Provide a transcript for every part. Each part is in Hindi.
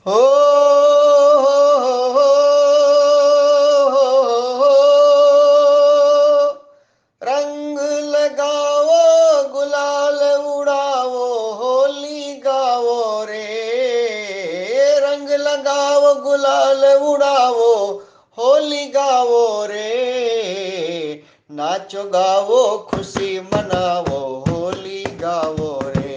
हो रंग लगाओ गुलाल उड़ाओ होली गाओ रे। रंग लगाओ गुलाल उड़ाओ होली गाओ रे। नाचो गाओ खुशी मनाओ होली गाओ रे।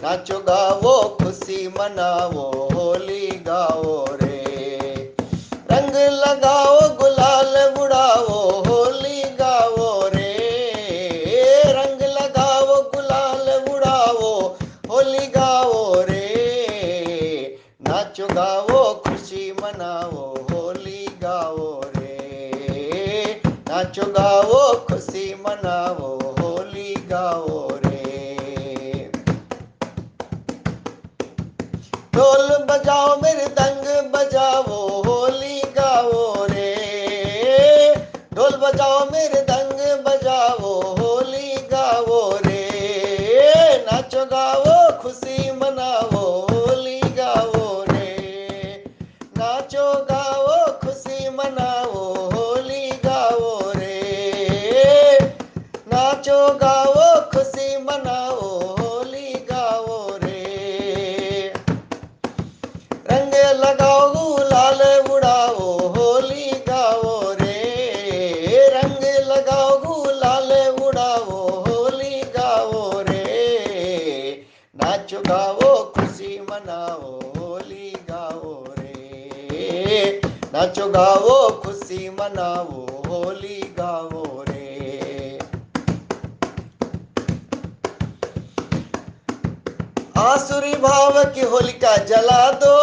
नाचो गाओ खुशी मनाओ होली गाओ रे। रंग लगाओ गुलाल उड़ाओ होली गाओ रे। रंग लगाओ गुलाल उड़ाओ होली गाओ रे। नाचो गाओ खुशी मनाओ होली गाओ रे। नाचो गाओ खुशी मनाओ होली गाओ रे। ढोल बजाओ मृदंग बजाओ होली गाओ रे। ढोल बजाओ मृदंग बजाओ होली गाओ रे। नाचो गाओ खुशी मनाओ होली गाओ रे। नाचो गाओ खुशी मनाओ होली गाओ रे। नाचो गाओ खुशी मनाओ होली गाओ रे। रंग लगाओ गुलाल उड़ाओ होली गाओ रे। रंग लगाओ गुलाल उड़ाओ होली गाओ रे। नाचो गाओ खुशी मनाओ होली गाओ रे। नाचो गाओ खुशी मनाओ होली गाओ रे। आसुरी भाव की होलिका जला दो।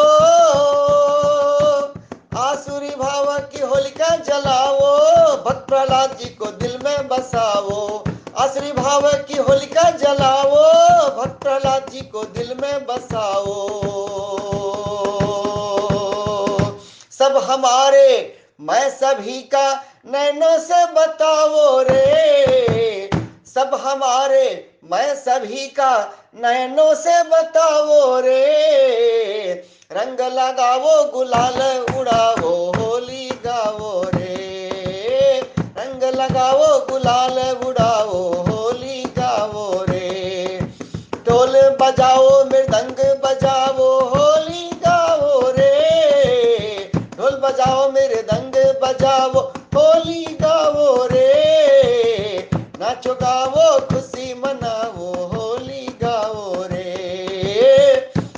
आसुरी भाव की होलिका जलाओ। भक्त प्रहलाद जी को दिल में बसाओ। आसुरी भाव की होलिका जलाओ। भक्त प्रहलाद जी को दिल में बसाओ। सब हमारे मैं सभी का नैनों से बताओ रे। सब हमारे मैं सभी का नैनों से बताओ रे। रंग लगाओ गुलाल उड़ाओ होली गाओ रे। रंग लगाओ गुलाल उड़ाओ होली गाओ रे। ढोल बजाओ मृदंग बजाओ होली गाओ रे। ढोल बजाओ मृदंग बजाओ होली गाओ रे। नाचो गाओ खुशी मनाओ होली गाओ रे।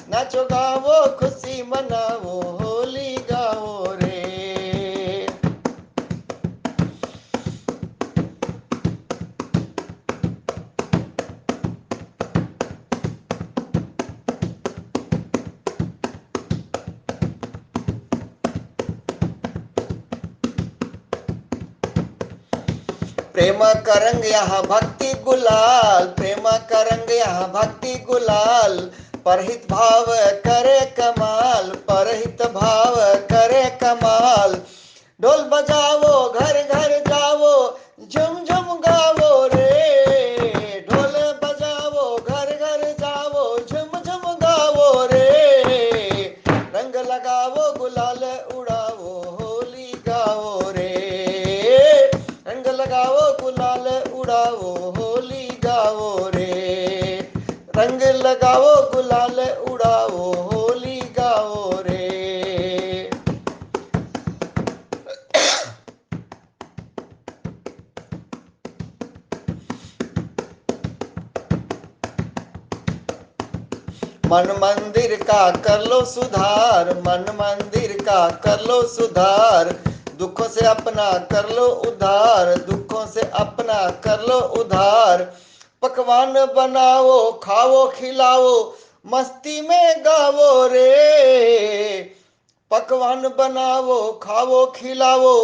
नाचो गाओ खुशी मनाओ होली गाओ रे। प्रेम का रंग यहाँ भक्ति गुलाल। प्रेम का रंग यहाँ भक्ति गुलाल। परहित भाव करे कमाल। परहित भाव करे कमाल। ढोल बजाओ घर घर जाओ झुम झुम गाओ रे। ढोल बजाओ घर घर जाओ झुम झुम गाओ रे। रंग लगाओ गुलाल उड़ाओ होली गाओ रे। रंग लगाओ गुलाल उड़ाओ होली गाओ रे। रंग लगाओ गुलाल उड़ाओ होली गाओ रे। मन मंदिर का कर लो सुधार। मन मंदिर का कर लो सुधार। दुखों से अपना कर लो उधार। दुखों से अपना कर लो उधार। पकवान बनाओ खाओ खिलाओ मस्ती में गाओ रे। पकवान बनाओ खाओ खिलाओ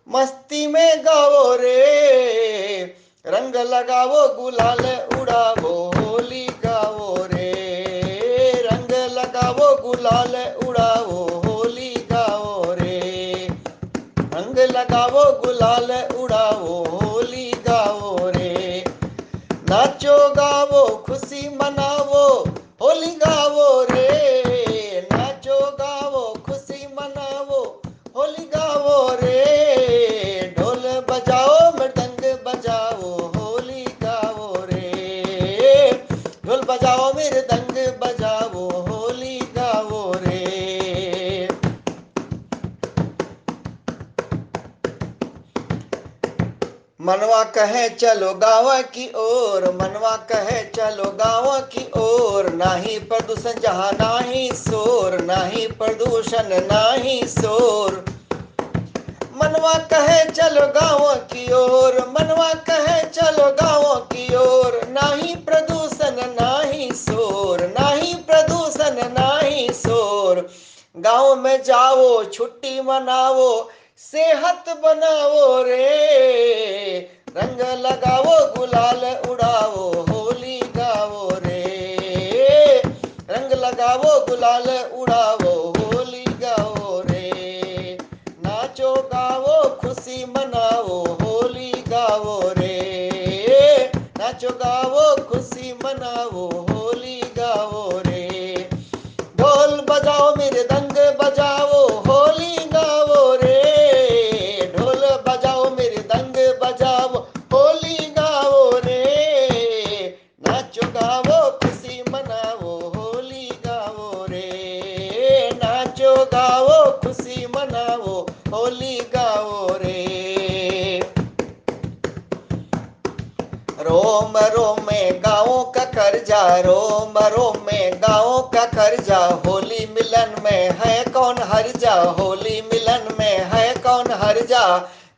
मस्ती में गाओ रे। रंग लगाओ गुलाल उड़ाओ होली गाओ रे। रंग लगाओ गुलाल उड़ाओ होली गाओ रे। रंग लगाओ गुलाल उड़ाओ होली गाओ रे। नाचो गाओ खुशी मनाओ होली गाओ रे। मृदंग बजावो होली गावो रे। मनवा कहे चलो गाँव की ओर, मनवा कहे चलो गाँव की ओर, नाही प्रदूषण जहाँ नाही शोर, नाही प्रदूषण नाही शोर। मनवा कहे चलो गाँव की ओर, मनवा कहे चलो गाँव की ओर, नाही प्रदूषण नाही शोर, नाही प्रदूषण नाही शोर। गाँव में जाओ छुट्टी मनाओ, सेहत बनाओ रे, रंग लगाओ गुलाल उड़ाओ होली गाओ रे, रंग लगाओ गुलाल उड़ाओ होली गाओ रे। नाचो गाओ खुशी मनाओ होली गाओ रे, नाचो गाओ खुशी मनाओ होली गाओ रे। ढोल बजाओ मृदंग बजाओ होली गाओ रे, ढोल बजाओ मृदंग बजाओ होली गाओ रे। नाचो गाओ खुशी मनाओ होली गाओ रे, नाचो गाओ खुशी मनाओ होली गाओ रे। रोम रोम में गाँव का कर्जा, रोम रोम में गाँव का कर्जा, होली मिलन में है कौन हर्जा, होली मिलन में है कौन हर्जा।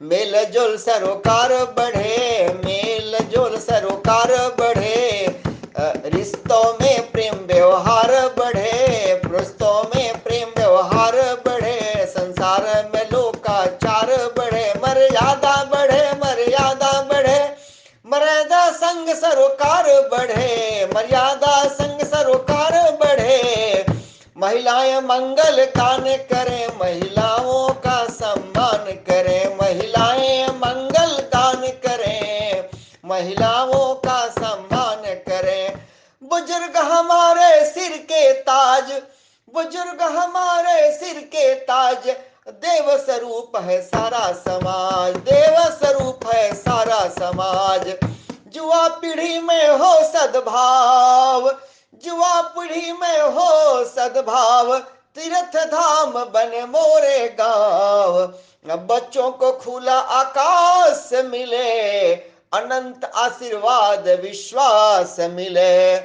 मेल जोल सरोकार बढ़े, मेल जोल सरोकार बढ़े, रिश्तों में प्रेम व्यवहार बढ़े, रिश्तों में प्रेम व्यवहार बढ़े, संसार में लोकाचार बढ़े, मर्यादा बढ़े, मर्यादा बढ़े, मर्यादा संग सरोकार बढ़े, मर्यादा संग सरोकार बढ़े। महिलाएं मंगल गान करें, महिलाओं का सम्मान करें, महिलाएं मंगल गान करें, महिलाओं का सम्मान करें। बुजुर्ग हमारे सिर के ताज, बुजुर्ग हमारे सिर के ताज, देव स्वरूप है सारा समाज, देव स्वरूप है सारा समाज। युवा पीढ़ी में हो सद्भाव, युवा पीढ़ी में हो सद्भाव, तीर्थ धाम बने मोरे गांव। बच्चों को खुला आकाश मिले, अनंत आशीर्वाद विश्वास मिले।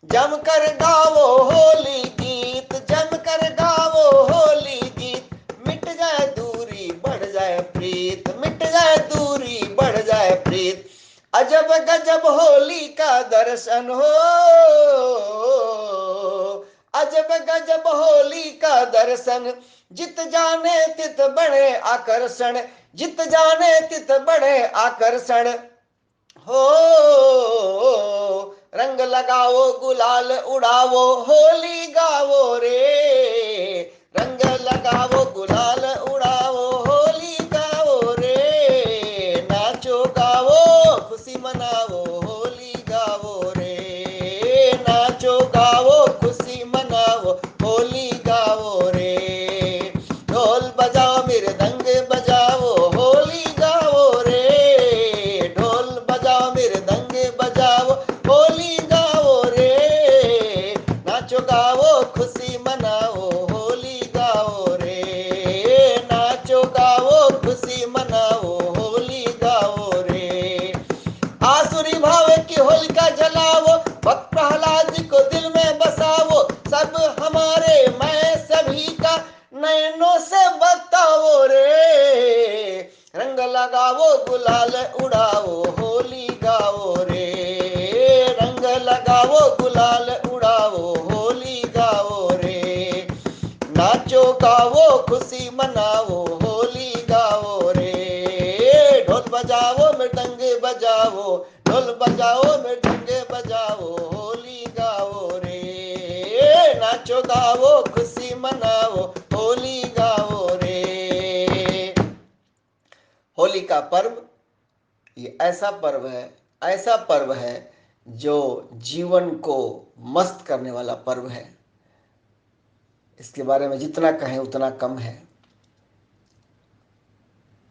जमकर गावो होली गीत, जमकर गावो होली गीत, मिट जाए दूरी बढ़ जाए प्रीत, मिट जाए दूरी बढ़ जाए प्रीत। अजब गजब होली का दर्शन हो, अजब गजब होली का दर्शन, जित जाने तित बढ़े आकर्षण, जित जाने तित बढ़े आकर्षण हो। रंग लगाओ गुलाल उड़ाओ होली गाओ रे, रंग लगाओ गुलाल उड़ाओ होली गाओ रे। नाचो गाओ खुशी मनाओ होली गाओ रे, नाचो गाओ खुशी मनाओ होली गाओ रे। ढोल बजाओ मृदंग बजाओ होली गाओ रे, ढोल बजाओ मृदंग बजाओ होली गाओ रे। नाचो गाओ खुशी मनाओ होली गाओ रे, नाचो गाओ खुशी मनाओ होली गाओ रे। आसुरी भाव की होलिका जलाओ, भक्त प्रहलाद जी को दिल में बसाओ, सब हमारे मैं सभी का नैनों से बताओ रे। रंग लगाओ गुलाल उड़ाओ होली गाओ रे, रंग लगाओ गुलाल उड़ाओ होली गाओ रे। नाचो गाओ खुशी मनाओ होली गाओ रे। ढोल बजाओ मृदंग बजाओ, ढोल बजाओ मृदंग बजाओ होली गाओ रे। नाचो गाओ खुशी मनाओ होली गाओ रे। होली का पर्व ये ऐसा पर्व है, ऐसा पर्व है जो जीवन को मस्त करने वाला पर्व है। इसके बारे में जितना कहें उतना कम है।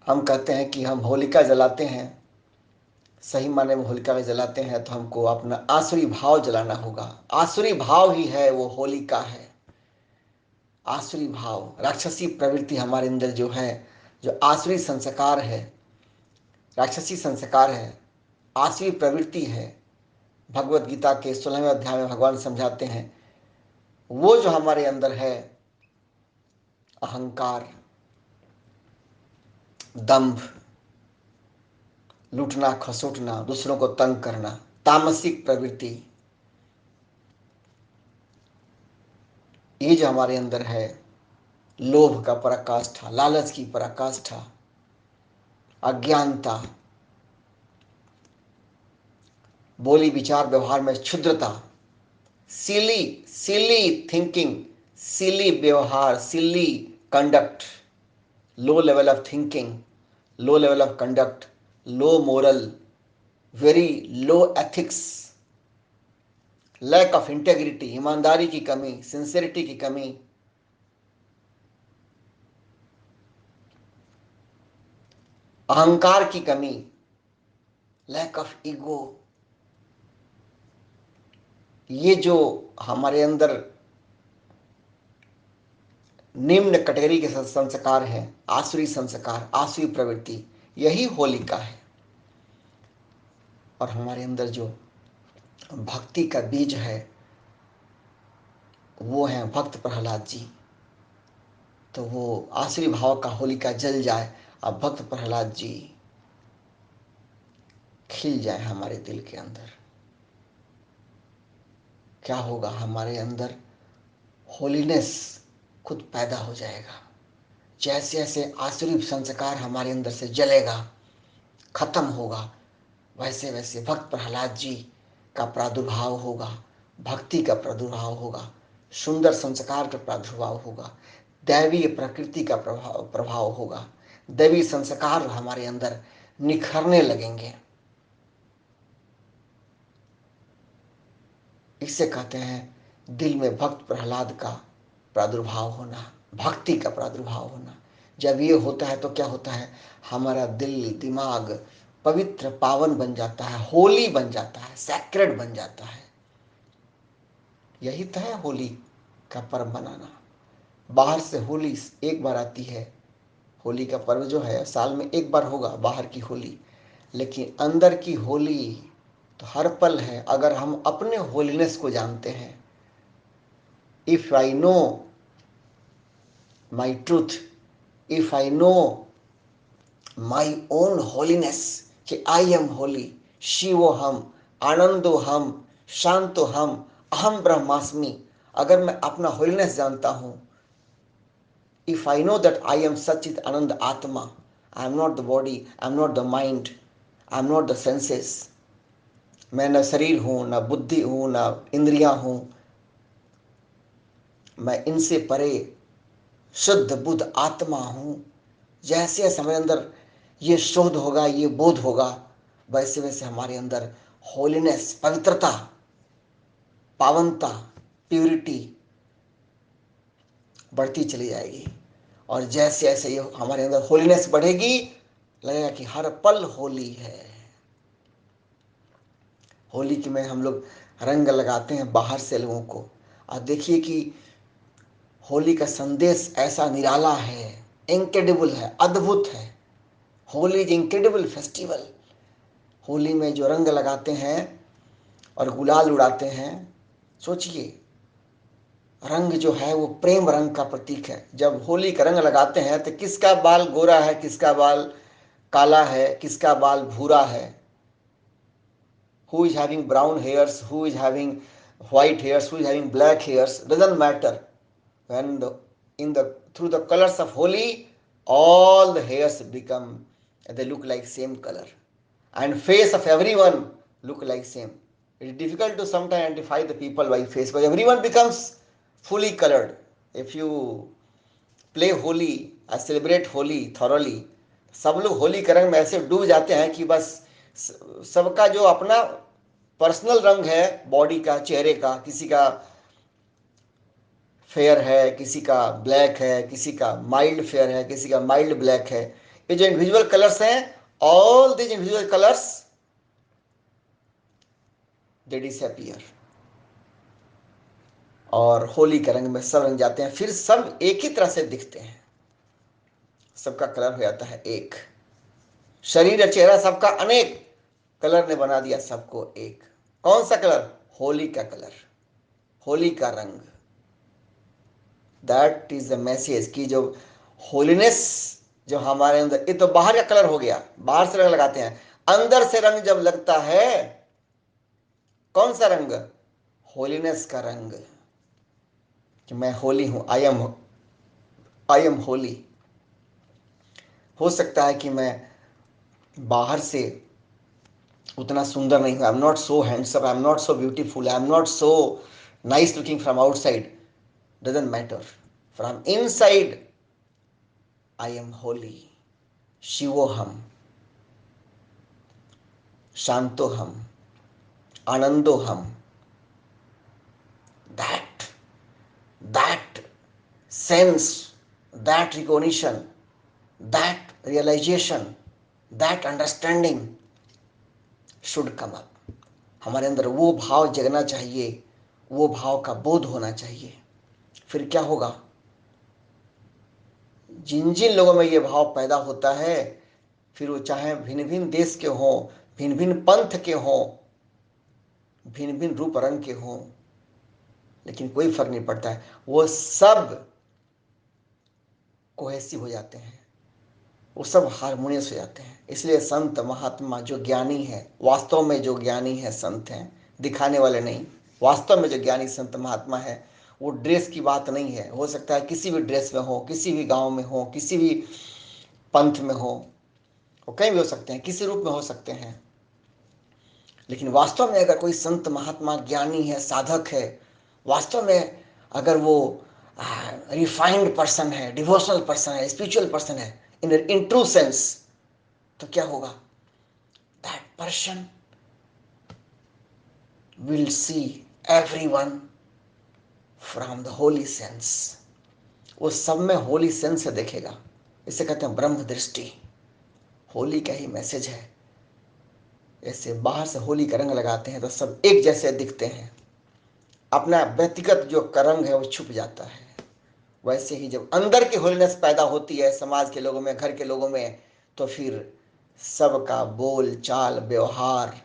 हम कहते हैं कि हम होलिका जलाते हैं, सही माने में होलिका में जलाते हैं तो हमको अपना आसुरी भाव जलाना होगा। आसुरी भाव ही है वो होलिका है। आसुरी भाव, राक्षसी प्रवृत्ति हमारे अंदर जो है, जो आसुरी संस्कार है, राक्षसी संस्कार है, आसुरी प्रवृत्ति है। भगवत गीता के 16वें अध्याय में भगवान समझाते हैं वो जो हमारे अंदर है, अहंकार, दंभ, लूटना खसोटना, दूसरों को तंग करना, तामसिक प्रवृत्ति, ये जो हमारे अंदर है, लोभ का पराकाष्ठा, लालच की पराकाष्ठा, अज्ञानता, बोली विचार व्यवहार में क्षुद्रता, सिली सिली थिंकिंग, सिली व्यवहार, silly conduct, low level of thinking, low level of conduct, low moral, very low ethics, lack of integrity, ईमानदारी की कमी, सिंसियरिटी की कमी, अहंकार की कमी, लैक ऑफ ईगो, ये जो हमारे अंदर निम्न कैटेगरी के संस्कार हैं, आसुरी संस्कार, आसुरी प्रवृत्ति, यही होलिका है। और हमारे अंदर जो भक्ति का बीज है वो है भक्त प्रहलाद जी। तो वो आसुरी भाव का होलिका जल जाए, अब भक्त प्रहलाद जी खिल जाए हमारे दिल के अंदर। क्या होगा? हमारे अंदर होलीनेस खुद पैदा हो जाएगा। जैसे जैसे आसुरी संस्कार हमारे अंदर से जलेगा, खत्म होगा, वैसे वैसे भक्त प्रहलाद जी का प्रादुर्भाव होगा, भक्ति का प्रादुर्भाव होगा, सुंदर संस्कार का प्रादुर्भाव होगा, दैवीय प्रकृति का प्रभाव होगा, दैवी संस्कार हमारे अंदर निखरने लगेंगे। इसे कहते हैं दिल में भक्त प्रहलाद का प्रादुर्भाव होना, भक्ति का प्रादुर्भाव होना। जब ये होता है तो क्या होता है? हमारा दिल दिमाग पवित्र पावन बन जाता है, होली बन जाता है, सैक्रेड बन जाता है। यही तो है होली का पर्व मनाना। बाहर से होली एक बार आती है, होली का पर्व जो है साल में एक बार होगा बाहर की होली, लेकिन अंदर की होली तो हर पल है। अगर हम अपने होलीनेस को जानते हैं, if I know my truth, if I know my own holiness, कि आई एम होली, शिवो हम, आनंदो हम, शांतो हम, अहम ब्रह्मास्मि, अगर मैं अपना होलीनेस जानता हूं, if I know that I am Satchit Anand Atma, I am not the body, I am not the mind, I am not the senses, मैं न शरीर हूं, न बुद्धि हूं, न इंद्रियां हूं, मैं इनसे परे शुद्ध बुद्ध आत्मा हूं। जैसे जैसे हमारे अंदर ये शोध होगा, ये बोध होगा, वैसे वैसे हमारे अंदर होलीनेस, पवित्रता, पावनता, प्यूरिटी बढ़ती चली जाएगी। और जैसे जैसे ये हमारे अंदर होलीनेस बढ़ेगी, लगेगा कि हर पल होली है। होली के में हम लोग रंग लगाते हैं बाहर से लोगों को, और देखिए कि होली का संदेश ऐसा निराला है, इनक्रेडिबल है, अद्भुत है। Holi is incredible festival. Holi में जो रंग लगाते हैं और गुलाल उड़ाते हैं, सोचिए, रंग जो है वो प्रेम रंग का प्रतीक है। जब होली का रंग लगाते हैं तो किसका बाल गोरा है, किसका बाल काला है, किसका बाल भूरा है, who is having brown hairs, who is having white hairs, who is having black hairs, doesn't matter. When through the colors of Holi, all the hairs become, they look like same color, and face of everyone look like same. It is difficult to sometimes identify the people by face, but everyone becomes fully colored. If you play Holi, celebrate Holi thoroughly, सब लोग होली के रंग में ऐसे डूब जाते हैं कि बस सबका जो अपना पर्सनल रंग है बॉडी का, चेहरे का, किसी का फेयर है, किसी का ब्लैक है, किसी का माइल्ड फेयर है, किसी का माइल्ड ब्लैक है। ये जो इंडिविजुअल कलर्स हैं, all these individual colours they disappear. और होली के रंग में सब रंग जाते हैं, फिर सब एक ही तरह से दिखते हैं, सबका कलर हो जाता है एक। शरीर और चेहरा सबका अनेक, कलर ने बना दिया सबको एक। कौन सा कलर? होली का कलर, होली का रंग। दैट इज द मैसेज कि जो होलीनेस जो हमारे अंदर, ये तो बाहर का कलर हो गया, बाहर से रंग लगाते हैं। अंदर से रंग जब लगता है, कौन सा रंग? होलीनेस का रंग, कि मैं होली हूं, आई एम होली। हो सकता है कि मैं बाहर से उतना सुंदर नहीं हूं, I am not so handsome, I am not so beautiful, I am not so nice looking from outside, doesn't matter, from inside I am holy, शिवोहम, शांतोहम, आनंदोहम। That sense, that recognition, that realization, that understanding should come up। हमारे अंदर वो भाव जगना चाहिए, वो भाव का बोध होना चाहिए। फिर क्या होगा? जिन जिन लोगों में ये भाव पैदा होता है, फिर वो चाहे भिन्न भिन्न देश के हों, भिन्न भिन्न पंथ के हों, भिन्न भिन्न रूप रंग के हों, लेकिन कोई फर्क नहीं पड़ता है, वो सब कोहेसिव हो जाते हैं, वो सब हारमोनियस हो जाते हैं। इसलिए संत महात्मा जो ज्ञानी है, वास्तव में जो ज्ञानी है संत हैं, दिखाने वाले नहीं, वास्तव में जो ज्ञानी संत महात्मा है, वो ड्रेस की बात नहीं है। हो सकता है किसी भी ड्रेस में हो, किसी भी गांव में हो, किसी भी पंथ में हो, वो कहीं भी हो सकते हैं, किसी रूप में हो सकते हैं, लेकिन वास्तव में अगर कोई संत महात्मा ज्ञानी है, साधक है, वास्तव में अगर वो रिफाइंड पर्सन है, डिवोशनल पर्सन है, स्पिरिचुअल पर्सन है, इन ट्रू सेंस, तो क्या होगा? That person will see everyone from the Holi sense. वो सब में होली सेंस से देखेगा। इसे कहते हैं ब्रह्म दृष्टि। होली का ही मैसेज है। ऐसे बाहर से होली का रंग लगाते हैं तो सब एक जैसे दिखते हैं, अपना व्यक्तिगत जो रंग है वो छुप जाता है। वैसे ही जब अंदर की होलीनेस पैदा होती है समाज के लोगों में, घर के लोगों में, तो फिर सबका बोल चाल व्यवहार,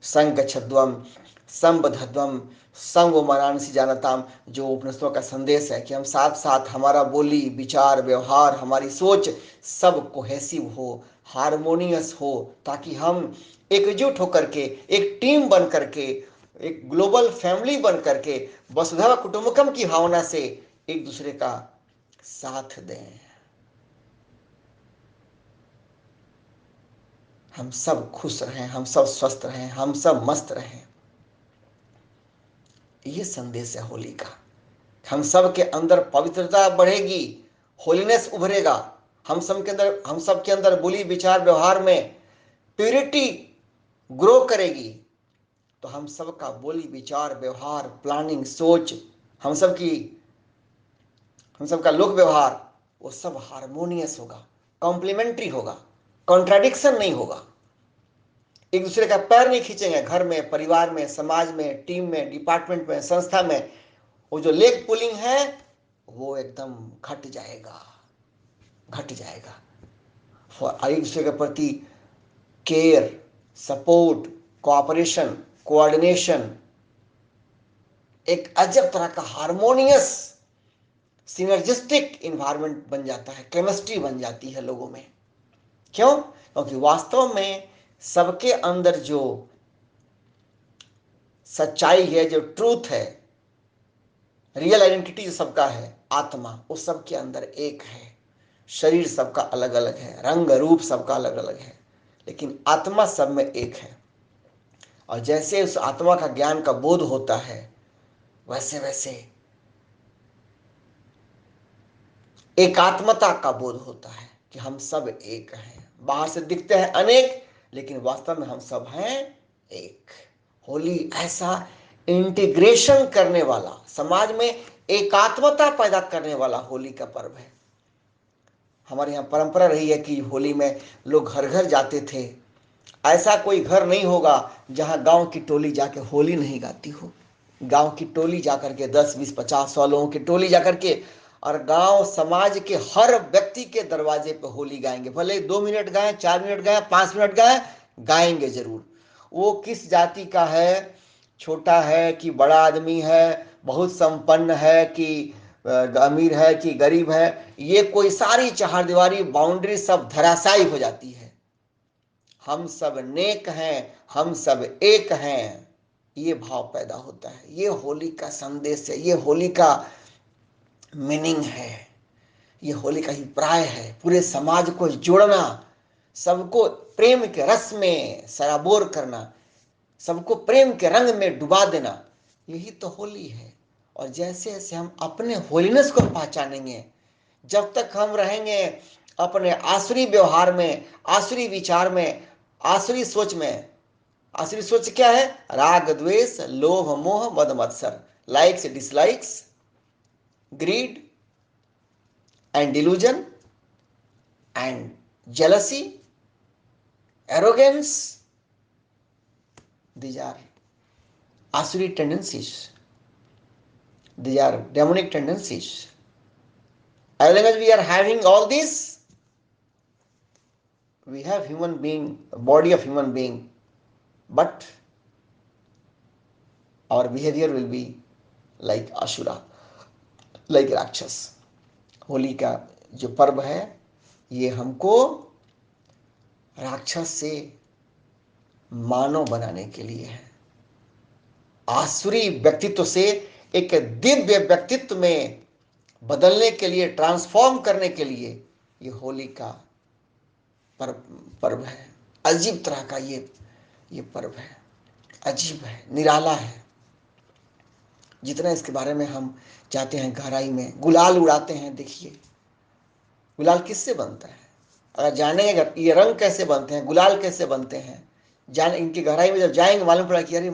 संग छद्वम संबद्धम संग मरानसी जानताम, जो उपनिषदों का संदेश है कि हम साथ साथ, हमारा बोली विचार व्यवहार, हमारी सोच सब कोहेसिव हो, हारमोनियस हो, ताकि हम एकजुट होकर के, एक टीम बन करके, एक ग्लोबल फैमिली बन करके, वसुधैव कुटुंबकम की भावना से एक दूसरे का साथ दें। हम सब खुश रहें, हम सब स्वस्थ रहें, हम सब मस्त रहें। ये संदेश है होली का। हम सब के अंदर पवित्रता बढ़ेगी, होलीनेस उभरेगा। हम सब के अंदर बोली विचार व्यवहार में प्यूरिटी ग्रो करेगी, तो हम सब का बोली विचार व्यवहार प्लानिंग सोच, हम सब का लोक व्यवहार, वो सब हारमोनियस होगा, कॉम्प्लीमेंट्री होगा, कॉन्ट्राडिक्शन नहीं होगा। एक दूसरे का पैर नहीं खींचेंगे। घर में, परिवार में, समाज में, टीम में, डिपार्टमेंट में, संस्था में, वो जो लेग पुलिंग है वो एकदम घट जाएगा, घट जाएगा। एक दूसरे के प्रति केयर, सपोर्ट, कोऑपरेशन, कोऑर्डिनेशन, एक अजब तरह का हारमोनियस सिनर्जिस्टिक इन्वायरमेंट बन जाता है, केमिस्ट्री बन जाती है लोगों में। क्यों? क्योंकि वास्तव में सबके अंदर जो सच्चाई है, जो ट्रूथ है, रियल आइडेंटिटी जो सबका है, आत्मा, उस सबके अंदर एक है। शरीर सबका अलग अलग है, रंग रूप सबका अलग अलग है, लेकिन आत्मा सब में एक है। और जैसे उस आत्मा का ज्ञान का बोध होता है, वैसे वैसे एकात्मता का बोध होता है कि हम सब एक हैं। बाहर से दिखते हैं अनेक, लेकिन वास्तव में हम सब हैं एक। होली ऐसा इंटीग्रेशन करने वाला, समाज में एकात्मता पैदा करने वाला होली का पर्व है। हमारे यहाँ परंपरा रही है कि होली में लोग घर घर जाते थे, ऐसा कोई घर नहीं होगा जहां गांव की टोली जाके होली नहीं गाती हो। गांव की टोली जाकर के 10 20 50 100 लोगों की टोली जाकर के और गांव समाज के हर व्यक्ति के दरवाजे पे होली गाएंगे। भले 2 मिनट गाएं, 4 मिनट गाएं, 5 मिनट गाएं, गाएंगे जरूर। वो किस जाति का है, छोटा है कि बड़ा आदमी है, बहुत संपन्न है कि अमीर है कि गरीब है, ये कोई सारी चहारदीवारी बाउंड्री सब धराशायी हो जाती है। हम सब नेक हैं, हम सब एक हैं, ये भाव पैदा होता है। ये होली का संदेश है, ये होली का मीनिंग है, ये होली का अभिप्राय है। पूरे समाज को जोड़ना, सबको प्रेम के रस में सराबोर करना, सबको प्रेम के रंग में डुबा देना, यही तो होली है। और जैसे जैसे हम अपने होलीनेस को पहचानेंगे, जब तक हम रहेंगे अपने आसुरी व्यवहार में, आसुरी विचार में, आसुरी सोच में। आसुरी सोच क्या है? राग द्वेष लोभ मोह मद मत्सर, likes dislikes, grid and delusion and jealousy, arrogance. These are asuri tendencies. These are demonic tendencies. As long as we are having all this, we have human being, body of human being, but our behavior will be like asura, like राक्षस। होली का जो पर्व है ये हमको राक्षस से मानव बनाने के लिए है, आसुरी व्यक्तित्व से एक दिव्य व्यक्तित्व में बदलने के लिए, ट्रांसफॉर्म करने के लिए ये होली का पर्व है। अजीब तरह का ये पर्व है, अजीब है, निराला है। जितना इसके बारे में हम जाते हैं गहराई में, गुलाल उड़ाते हैं। देखिए गुलाल किससे बनता है, अगर जानेंगे ये रंग कैसे बनते हैं, गुलाल कैसे बनते हैं, जान इनकी गहराई में जब जाएंगे मालूम पड़ा कि अरे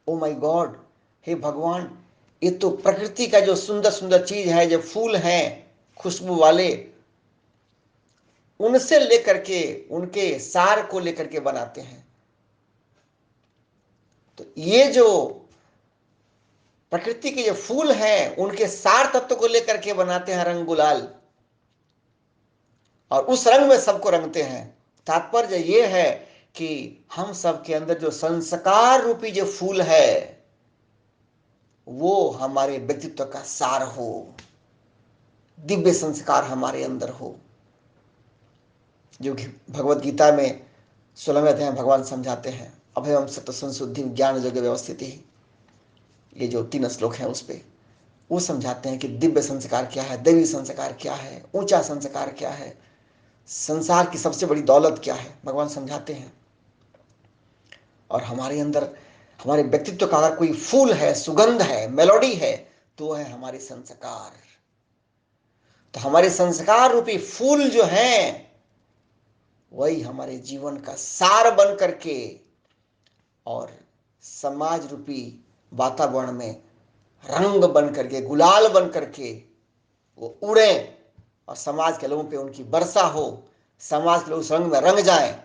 ओ माई गॉड, हे भगवान, ये तो प्रकृति का जो सुंदर सुंदर चीज है, जो फूल हैं खुशबू वाले, उनसे लेकर के, उनके सार को लेकर के बनाते हैं। तो ये जो प्रकृति के जो फूल हैं उनके सार तत्व को लेकर के बनाते हैं रंग गुलाल, और उस रंग में सबको रंगते हैं। तात्पर्य ये है कि हम सब के अंदर जो संस्कार रूपी जो फूल है वो हमारे व्यक्तित्व का सार हो, दिव्य संस्कार हमारे अंदर हो। जो कि भगवत गीता में 16वें अध्याय भगवान समझाते हैं, अभयम सत्य संशुद्धि ज्ञान योग्य व्यवस्थिति, ये जो 3 श्लोक हैं उस पे वो समझाते हैं कि दिव्य संस्कार क्या है, दैवी संस्कार क्या है, ऊंचा संस्कार क्या है, संसार की सबसे बड़ी दौलत क्या है, भगवान समझाते हैं। और हमारे अंदर, हमारे व्यक्तित्व का अगर कोई फूल है, सुगंध है, मेलोडी है, तो वो है हमारे संस्कार। तो हमारे संस्कार रूपी फूल जो हैं वही हमारे जीवन का सार बन करके और समाज रूपी वातावरण में रंग बन करके, गुलाल बन करके वो उड़े और समाज के लोगों पे उनकी वर्षा हो, समाज के लोग उस रंग में रंग जाएं।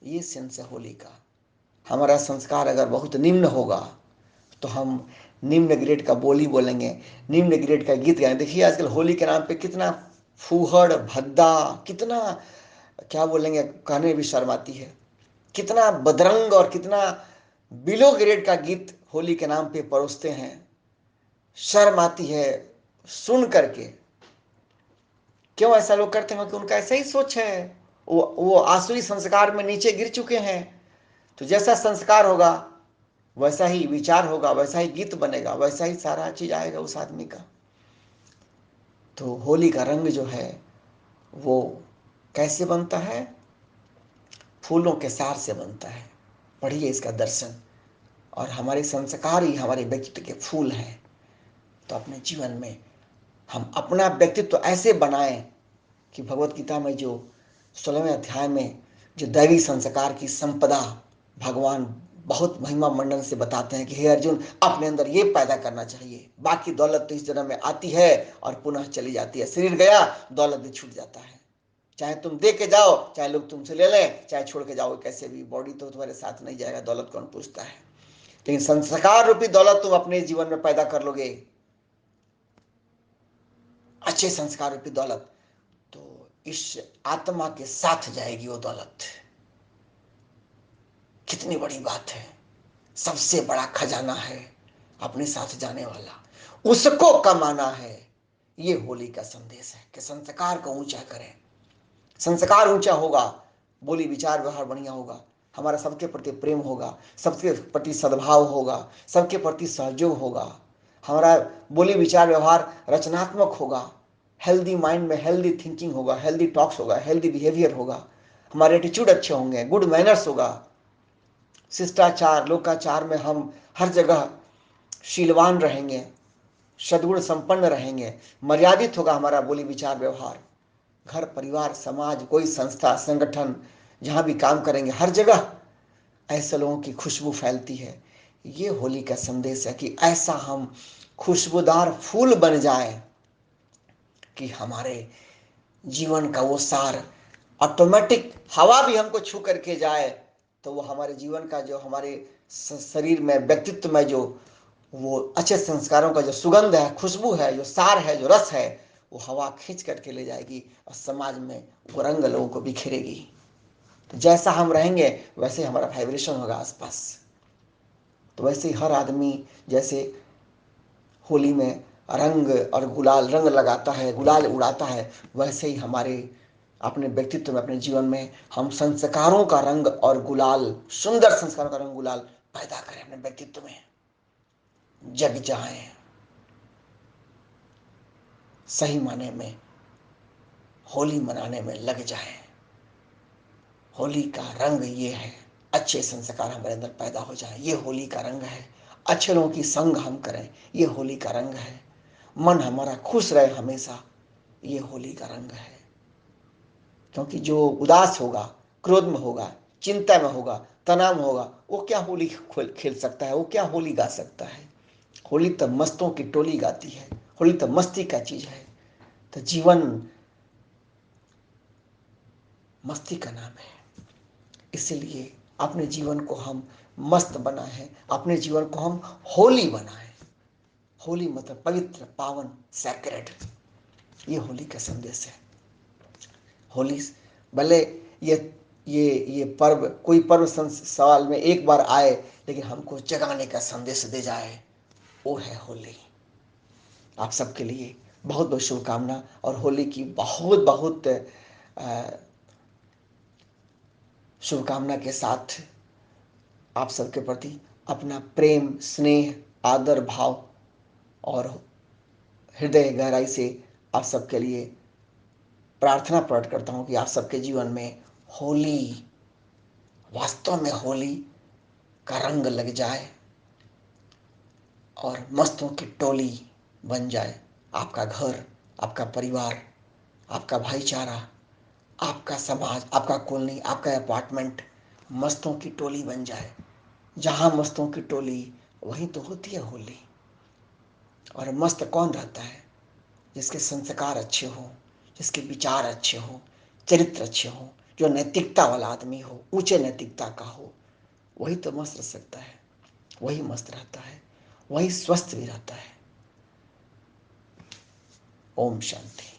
ये सेंस है होली का। हमारा संस्कार अगर बहुत निम्न होगा तो हम निम्न ग्रेड का बोली बोलेंगे, निम्न ग्रेड का गीत गाएंगे। देखिए आजकल होली के नाम पे कितना फूहड़ भद्दा, कितना क्या बोलेंगे, कहने में भी शर्म आती है, कितना बदरंग और कितना बिलो ग्रेड का गीत होली के नाम पे परोसते हैं। शर्म आती है सुन करके। क्यों ऐसा लोग करते हैं? कि उनका ऐसा ही सोच है, वो आसुरी संस्कार में नीचे गिर चुके हैं। तो जैसा संस्कार होगा वैसा ही विचार होगा, वैसा ही गीत बनेगा, वैसा ही सारा चीज आएगा उस आदमी का। तो होली का रंग जो है वो कैसे बनता है? फूलों के सार से बनता है। पढ़िए इसका दर्शन। और हमारे संस्कार ही हमारे व्यक्तित्व के फूल हैं। तो अपने जीवन में हम अपना व्यक्तित्व ऐसे बनाएं कि भगवत गीता में जो 16वें अध्याय में जो दैवी संस्कार की संपदा भगवान बहुत महिमा मंडन से बताते हैं कि हे अर्जुन, अपने अंदर ये पैदा करना चाहिए, बाकी दौलत तो इस जन्म में आती है और पुनः चली जाती है। शरीर गया, दौलत भी छूट जाता है, चाहे तुम दे के जाओ, चाहे लोग तुमसे ले लें, चाहे छोड़ के जाओ, कैसे भी बॉडी तो तुम्हारे साथ नहीं जाएगा, दौलत कौन पूछता है। लेकिन संस्कार रूपी दौलत तुम अपने जीवन में पैदा कर लोगे, अच्छे संस्कार रूपी दौलत, तो इस आत्मा के साथ जाएगी वो दौलत। कितनी बड़ी बात है, सबसे बड़ा खजाना है अपने साथ जाने वाला, उसको कमाना है। ये होली का संदेश है कि संस्कार को ऊंचा करें। संस्कार ऊंचा होगा, बोली विचार व्यवहार बढ़िया होगा, हमारा सबके प्रति प्रेम होगा, सबके प्रति सद्भाव होगा, सबके प्रति सहयोग होगा, हमारा बोली विचार व्यवहार रचनात्मक होगा, हेल्दी माइंड में हेल्दी थिंकिंग होगा, हेल्दी टॉक्स होगा, हेल्दी बिहेवियर होगा, हमारे एटीट्यूड अच्छे होंगे, गुड मैनर्स होगा, शिष्टाचार लोकाचार में हम हर जगह शीलवान रहेंगे, सद्गुण संपन्न रहेंगे, मर्यादित होगा हमारा बोली विचार व्यवहार। घर परिवार समाज कोई संस्था संगठन जहाँ भी काम करेंगे हर जगह ऐसे लोगों की खुशबू फैलती है। ये होली का संदेश है कि ऐसा हम खुशबूदार फूल बन जाए कि हमारे जीवन का वो सार ऑटोमेटिक हवा भी हमको छू करके जाए, तो वो हमारे जीवन का जो हमारे शरीर में व्यक्तित्व में जो वो अच्छे संस्कारों का जो सुगंध है, खुशबू है, जो सार है, जो रस है, वो हवा खींच करके ले जाएगी और समाज में वो रंग लोगों को बिखेरेगी। तो जैसा हम रहेंगे वैसे हमारा वाइब्रेशन होगा आसपास। तो वैसे ही हर आदमी जैसे होली में रंग और गुलाल रंग लगाता है, गुलाल उड़ाता है, वैसे ही हमारे अपने व्यक्तित्व में अपने जीवन में हम संस्कारों का रंग और गुलाल, सुंदर संस्कारों का रंग गुलाल पैदा करें अपने व्यक्तित्व में, जग जाएं, सही माने में होली मनाने में लग जाएं। होली का रंग ये है, अच्छे संस्कार हमारे अंदर पैदा हो जाए, ये होली का रंग है। अच्छे लोगों की संग हम करें, ये होली का रंग है। मन हमारा खुश रहे हमेशा, ये होली का रंग है। क्योंकि जो उदास होगा, क्रोध में होगा, चिंता में होगा, तनाव में होगा, वो क्या होली खेल सकता है, वो क्या होली गा सकता है। होली तो मस्तों की टोली गाती है, होली तो मस्ती का चीज है। तो जीवन मस्ती का नाम है, इसलिए अपने जीवन को हम मस्त बनाएं, अपने जीवन को हम होली बनाएं। होली मतलब पवित्र, पावन, सैक्रेड, ये होली का संदेश है। होली भले ये ये पर्व कोई पर्व साल में एक बार आए, लेकिन हमको जगाने का संदेश दे जाए, वो है होली। आप सबके लिए बहुत बहुत शुभकामना और होली की बहुत बहुत शुभकामना के साथ आप सबके प्रति अपना प्रेम, स्नेह, आदर भाव और हृदय गहराई से आप सबके लिए प्रार्थना प्रकट करता हूँ कि आप सबके जीवन में होली, वास्तव में होली का रंग लग जाए और मस्तों की टोली बन जाए। आपका घर, आपका परिवार, आपका भाईचारा, आपका समाज, आपका कॉलोनी, आपका अपार्टमेंट मस्तों की टोली बन जाए। जहाँ मस्तों की टोली वहीं तो होती है होली। और मस्त कौन रहता है? जिसके संस्कार अच्छे हों, जिसके विचार अच्छे हों, चरित्र अच्छे हों, जो नैतिकता वाला आदमी हो, ऊंचे नैतिकता का हो, वही तो मस्त रह सकता है, वही मस्त रहता है, वही स्वस्थ भी रहता है। ओम शांति।